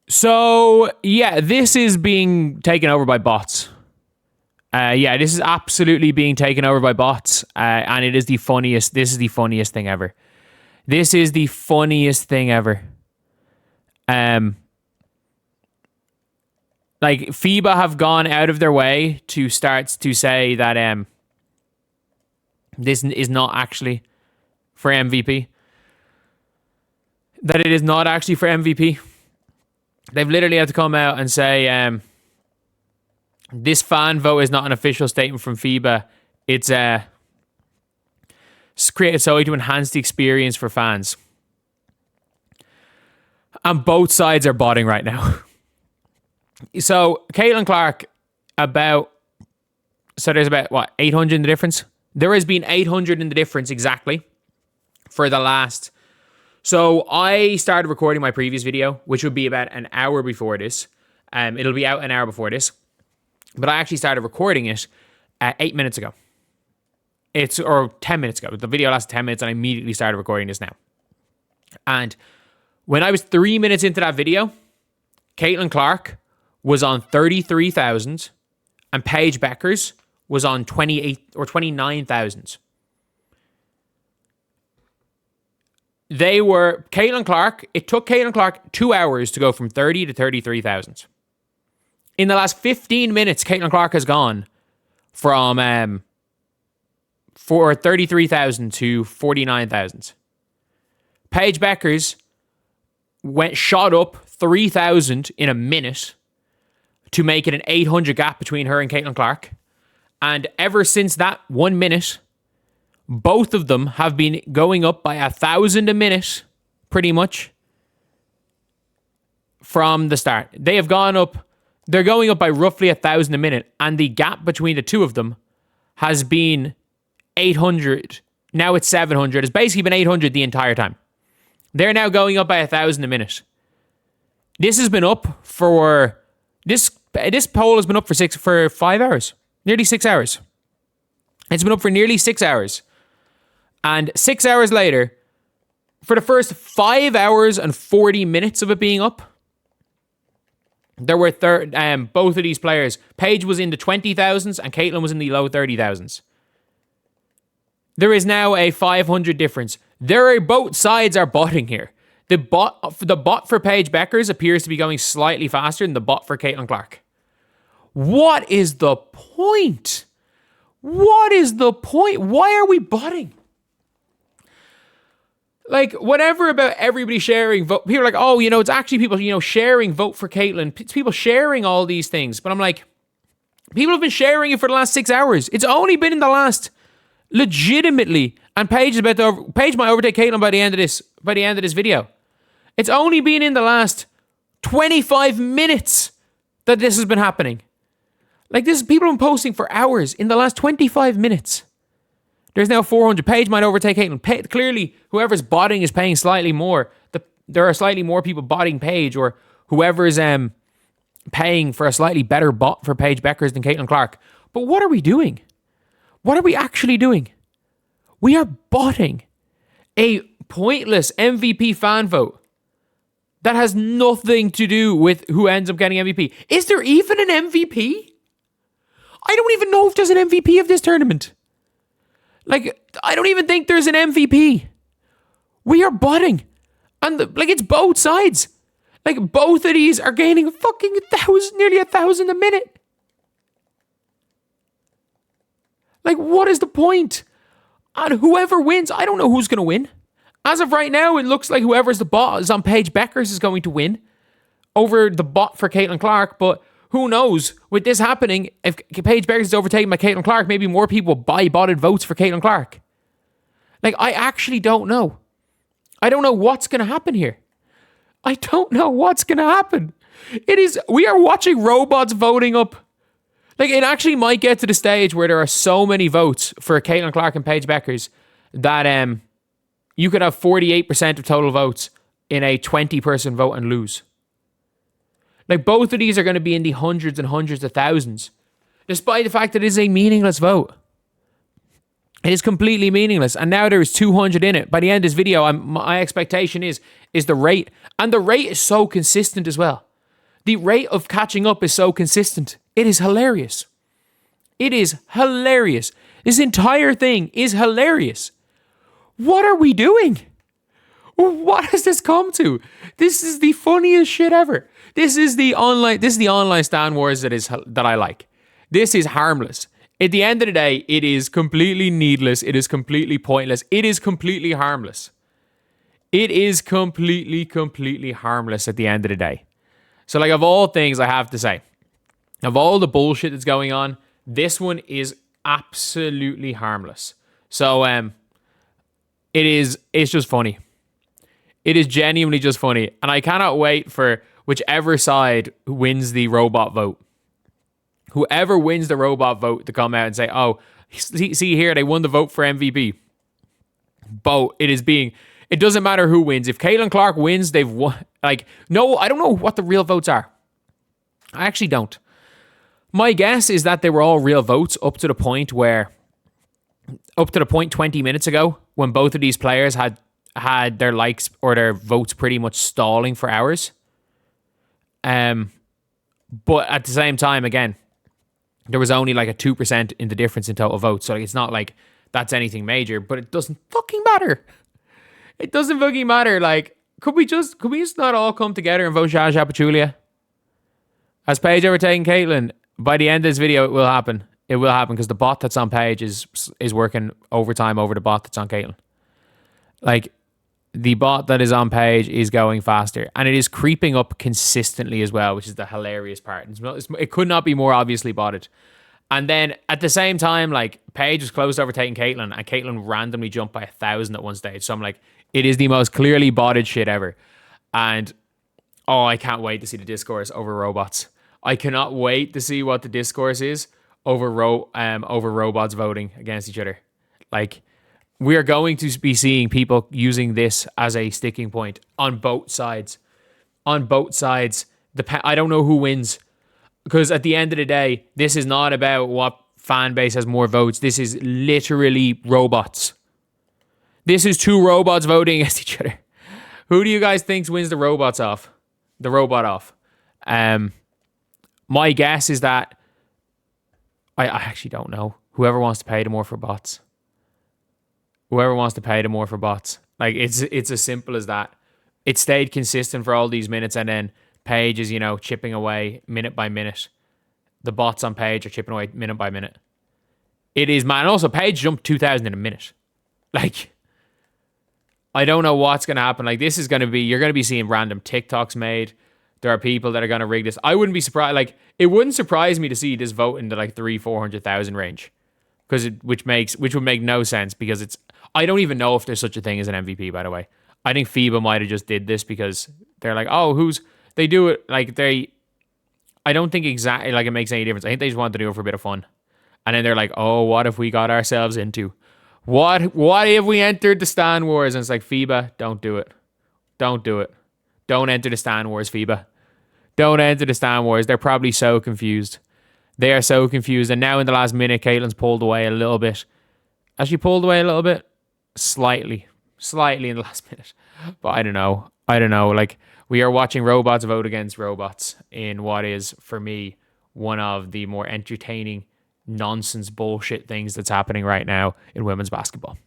So, yeah, this is being taken over by bots. This is absolutely being taken over by bots. And it is the funniest. This is the funniest thing ever. This is the funniest thing ever. Like, FIBA have gone out of their way to start to say that this is not actually for MVP. That it is not actually for MVP. They've literally had to come out and say this fan vote is not an official statement from FIBA. It's created solely to enhance the experience for fans. And both sides are botting right now. So, Caitlin Clark, there's about 800 in the difference? There has been 800 in the difference exactly for the last... So, I started recording my previous video, which would be about an hour before this. It'll be out an hour before this. But I actually started recording it 8 minutes ago. Or 10 minutes ago. The video lasted 10 minutes and I immediately started recording this now. And when I was 3 minutes into that video, Caitlin Clark was on 33,000 and Paige Bueckers was on 28 or 29,000. It took Caitlin Clark 2 hours to go from 30 to 33,000. In the last 15 minutes, Caitlin Clark has gone from 33,000 to 49,000. Paige Bueckers shot up 3,000 in a minute to make it an 800 gap between her and Caitlin Clark. And ever since that 1 minute, both of them have been going up by 1,000 a minute, pretty much, from the start. They're going up by roughly 1,000 a minute, and the gap between the two of them has been 800. Now it's 700. It's basically been 800 the entire time. They're now going up by 1,000 a minute. This has been up for... This poll has been up for 5 hours. Nearly 6 hours. It's been up for nearly 6 hours. And 6 hours later, for the first 5 hours and 40 minutes of it being up, there were both of these players. Paige was in the 20,000s and Caitlin was in the low 30,000s. There is now a 500 difference. Both sides are botting here. The bot for Paige Bueckers appears to be going slightly faster than the bot for Caitlin Clark. What is the point? What is the point? Why are we botting? Like, whatever about everybody sharing vote. People are like, oh, it's actually people, sharing vote for Caitlin. It's people sharing all these things. But I'm like, people have been sharing it for the last 6 hours. It's only been in the last, legitimately, and Paige might overtake Caitlin by the end of this video. It's only been in the last 25 minutes that this has been happening. Like, this, people have been posting for hours in the last 25 minutes. There's now 400. Paige might overtake Caitlin. Clearly, whoever's botting is paying slightly more. There are slightly more people botting Paige, or whoever's paying for a slightly better bot for Paige Bueckers than Caitlin Clark. But what are we doing? What are we actually doing? We are botting a pointless MVP fan vote that has nothing to do with who ends up getting MVP. Is there even an MVP? I don't even know if there's an MVP of this tournament. Like, I don't even think there's an MVP. We are botting. And, it's both sides. Like, both of these are gaining fucking 1,000, nearly 1,000 a minute. Like, what is the point? And whoever wins, I don't know who's going to win. As of right now, it looks like whoever's the bot is on Paige Bueckers is going to win over the bot for Caitlin Clark. But who knows? With this happening, if Paige Bueckers is overtaken by Caitlin Clark, maybe more people buy botted votes for Caitlin Clark. Like, I actually don't know. I don't know what's going to happen here. I don't know what's going to happen. We are watching robots voting up. Like, it actually might get to the stage where there are so many votes for Caitlin Clark and Paige Bueckers that you could have 48% of total votes in a 20-person vote and lose. Like, both of these are going to be in the hundreds and hundreds of thousands, despite the fact that it is a meaningless vote. It is completely meaningless. And now there is 200 in it. By the end of this video, my expectation is the rate. And the rate is so consistent as well. The rate of catching up is so consistent. It is hilarious. It is hilarious. This entire thing is hilarious. What are we doing? What has this come to? This is the funniest shit ever. This is the online Stan Wars that I like. This is harmless. At the end of the day, it is completely needless. It is completely pointless. It is completely harmless. It is completely harmless at the end of the day. So, like, of all things, I have to say, of all the bullshit that's going on, this one is absolutely harmless. So, it's just funny. It is genuinely just funny. And I cannot wait for whichever side wins the robot vote. Whoever wins the robot vote to come out and say, oh, see here, they won the vote for MVP. It doesn't matter who wins. If Caitlin Clark wins, they've won. Like, no, I don't know what the real votes are. I actually don't. My guess is that they were all real votes up to the point 20 minutes ago when both of these players had their likes or their votes pretty much stalling for hours. But at the same time, again, there was only like a 2% in the difference in total votes. So it's not like that's anything major, but it doesn't fucking matter. It doesn't fucking matter. Like, could we just not all come together and vote Jaja Pachulia? Has Paige overtaken Caitlin? By the end of this video, it will happen. It will happen because the bot that's on Paige is working overtime over the bot that's on Caitlin. Like, the bot that is on Paige is going faster. And it is creeping up consistently as well, which is the hilarious part. It could not be more obviously botted. And then at the same time, like, Paige was close to overtaking Caitlin, and Caitlin randomly jumped by 1,000 at one stage. So I'm like, it is the most clearly botted shit ever. And, oh, I can't wait to see the discourse over robots. I cannot wait to see what the discourse is over robots voting against each other. Like, we are going to be seeing people using this as a sticking point on both sides. On both sides. I don't know who wins. Because at the end of the day, this is not about what fan base has more votes. This is literally robots. This is two robots voting against each other. Who do you guys think wins the robot off? My guess is that I actually don't know. Whoever wants to pay the more for bots. Like, it's as simple as that. It stayed consistent for all these minutes, and then Paige is, chipping away minute by minute. The bots on Paige are chipping away minute by minute. It is, man. Also, Paige jumped 2,000 in a minute. Like, I don't know what's going to happen. Like, this is going to be, you're going to be seeing random TikToks made. There are people that are going to rig this. I wouldn't be surprised. Like, it wouldn't surprise me to see this vote in the like 300,000-400,000 range. Which would make no sense because I don't even know if there's such a thing as an MVP, by the way. I think FIBA might have just did this because they're like, oh, they do it like I don't think exactly like it makes any difference. I think they just wanted to do it for a bit of fun. And then they're like, oh, what if we got ourselves into? What if we entered the Stan Wars? And it's like, FIBA, don't do it. Don't do it. Don't enter the Stan Wars, FIBA. Don't enter the Stan Wars. They're probably so confused. They are so confused. And now in the last minute, Caitlin's pulled away a little bit. Has she pulled away a little bit? Slightly in the last minute. But I don't know. Like, we are watching robots vote against robots in what is, for me, one of the more entertaining nonsense bullshit things that's happening right now in women's basketball.